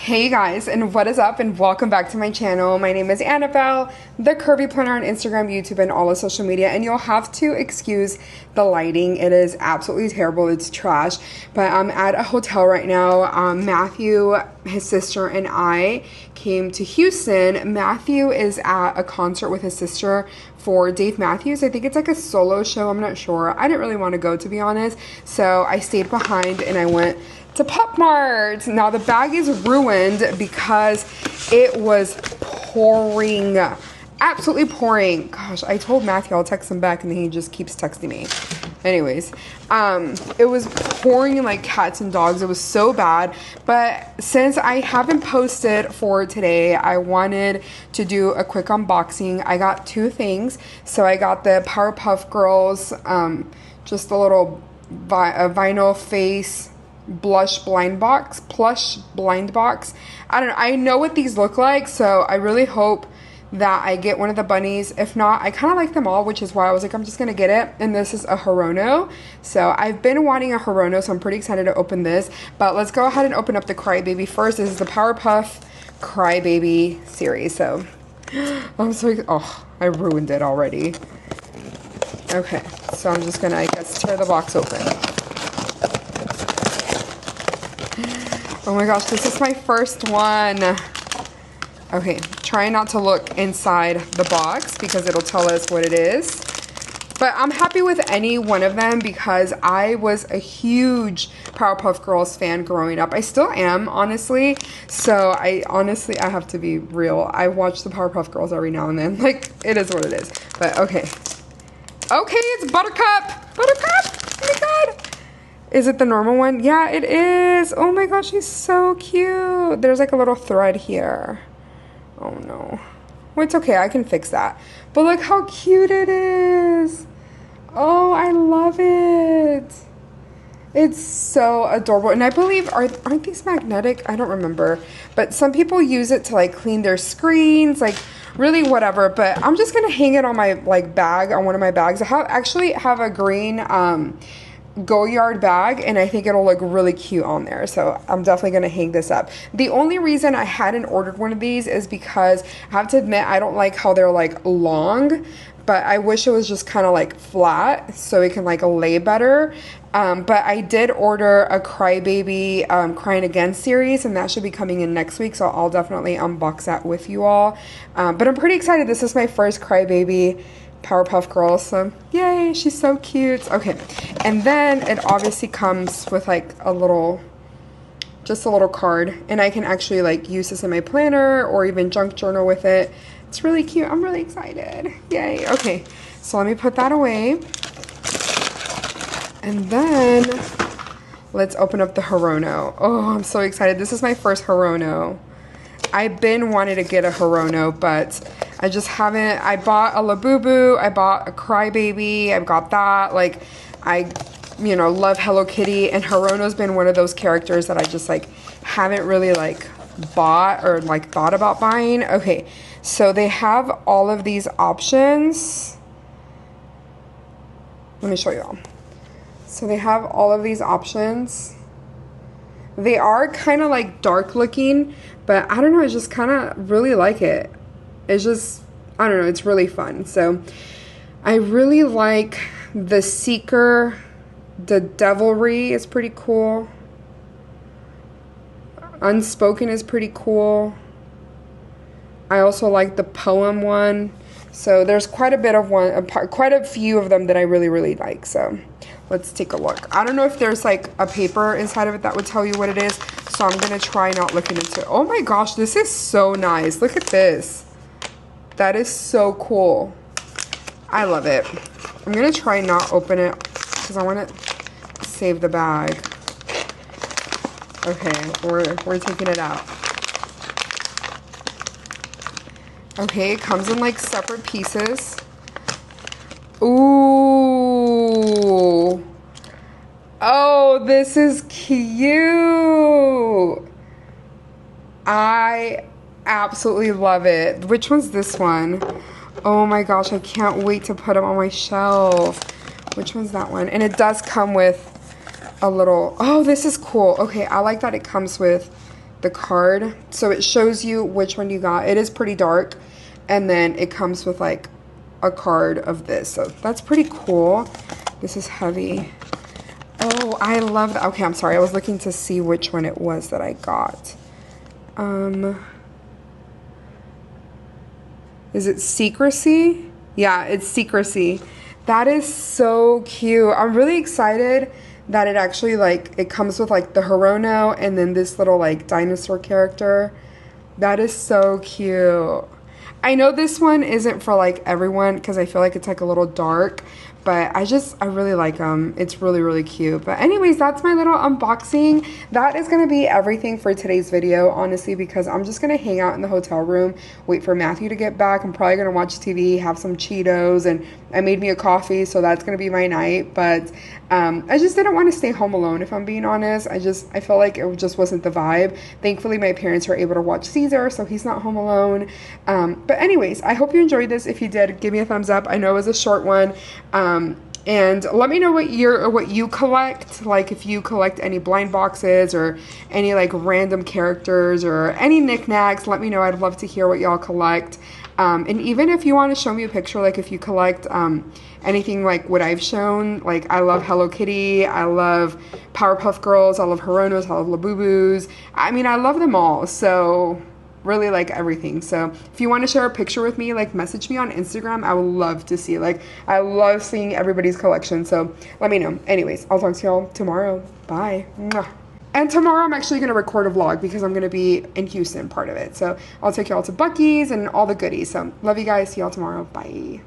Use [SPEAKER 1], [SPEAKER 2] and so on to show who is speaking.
[SPEAKER 1] Hey guys, and what is up, and welcome back to my channel. My name is Anabel, Thecurvyplanner on Instagram, YouTube, and all the social media, and you'll have to excuse the lighting. It is absolutely terrible. It's trash, but I'm at a hotel right now. Matthew, his sister, and I came to Houston. Matthew is at a concert with his sister for Dave Matthews. I think it's like a solo show. I'm not sure. I didn't really want to go, to be honest, so I stayed behind and I went to Pop Mart. Now the bag is ruined because it was pouring, absolutely pouring. Gosh, I told Matthew I'll text him back and then he just keeps texting me. Anyways, it was pouring like cats and dogs. It was so bad. But since I haven't posted for today, I wanted to do a quick unboxing. I got two things. So I got the Powerpuff Girls, just a little vinyl face plush blind box. I don't know, I know what these look like, so I really hope that I get one of the bunnies. If not, I kind of like them all, which is why I was like, I'm just gonna get it. And this is a Herono, so I've been wanting a Herono, so I'm pretty excited to open this. But let's go ahead and open up the Crybaby first. This is the Powerpuff Crybaby series, so I'm so, oh, I ruined it already. Okay, so I'm just gonna, I guess, tear the box open. Oh my gosh, this is my first one. Okay, try not to look inside the box because it'll tell us what it is. But I'm happy with any one of them because I was a huge Powerpuff Girls fan growing up. I still am, honestly. So I have to be real. I watch the Powerpuff Girls every now and then. Like, it is what it is. But okay. Okay, it's Buttercup! Buttercup! Oh my god! Is it the normal one? Yeah, it is. Oh my gosh, she's so cute. There's like a little thread here. Oh no. Well, it's okay. I can fix that. But look how cute it is. Oh, I love it. It's so adorable. And I believe, aren't these magnetic? I don't remember. But some people use it to like clean their screens, like really whatever. But I'm just going to hang it on my like bag, on one of my bags. I actually have a green Go Yard bag, and I think it'll look really cute on there, so I'm definitely going to hang this up. The only reason I hadn't ordered one of these is because I have to admit I don't like how they're like long, but I wish it was just kind of like flat so it can like lay better. But I did order a Crybaby Crying Again series, and that should be coming in next week, so I'll definitely unbox that with you all. But I'm pretty excited. This is my first Crybaby Powerpuff Girls, so yay, she's so cute. Okay, and then it obviously comes with like just a little card, and I can actually like use this in my planner or even junk journal with it. It's really cute. I'm really excited. Yay. Okay, so let me put that away, and then let's open up the Herono. Oh, I'm so excited. This is my first Herono. I've been wanting to get a Herono, but I just haven't. I bought a Labubu, I bought a Crybaby, I've got that. Like, I, love Hello Kitty, and Herono's been one of those characters that I just like haven't really like bought or like thought about buying. Okay, so they have all of these options. Let me show you all. So they have all of these options. They are kind of like dark looking, but I don't know, I just kind of really like it. It's just, I don't know, it's really fun. So I really like the Seeker, the Devilry is pretty cool. Unspoken is pretty cool. I also like the Poem one. So there's quite a few of them that I really, really like. So let's take a look. I don't know if there's like a paper inside of it that would tell you what it is. So I'm going to try not looking into it. Oh my gosh, this is so nice. Look at this. That is so cool. I love it. I'm going to try not open it because I want to save the bag. Okay, we're taking it out. Okay, it comes in like separate pieces. Ooh. Oh, this is cute. I absolutely love it. Which one's this one? Oh my gosh, I can't wait to put them on my shelf. Which one's that one? And it does come with a little, oh, this is cool. Okay, I like that it comes with the card. So it shows you which one you got. It is pretty dark. And then it comes with like a card of this. So that's pretty cool. This is heavy. Oh, I love that. Okay, I'm sorry. I was looking to see which one it was that I got. Is it Secrecy? Yeah, it's Secrecy. That is so cute. I'm really excited that it actually like, it comes with like the Herono and then this little like dinosaur character. That is so cute. I know this one isn't for like everyone because I feel like it's like a little dark, but I really like them. It's really, really cute. But anyways, that's my little unboxing. That is going to be everything for today's video, honestly, because I'm just going to hang out in the hotel room, wait for Matthew to get back. I'm probably going to watch TV, have some Cheetos, and I made me a coffee, so that's going to be my night. But I just didn't want to stay home alone, if I'm being honest. I felt like it just wasn't the vibe. Thankfully, my parents were able to watch Caesar, so he's not home alone. But anyways, I hope you enjoyed this. If you did, give me a thumbs up. I know it was a short one. And let me know what you collect, like if you collect any blind boxes or any like random characters or any knickknacks. Let me know. I'd love to hear what y'all collect. And even if you want to show me a picture, like if you collect anything like what I've shown, like I love Hello Kitty, I love Powerpuff Girls, I love Hironos, I love Labubus. I mean, I love them all. So really like everything. So if you want to share a picture with me, like message me on Instagram. I would love to see. Like I love seeing everybody's collection. So let me know. Anyways, I'll talk to y'all tomorrow. Bye. Mwah. And tomorrow I'm actually going to record a vlog because I'm going to be in Houston, part of it. So I'll take y'all to Buc-ee's and all the goodies. So love you guys. See y'all tomorrow. Bye.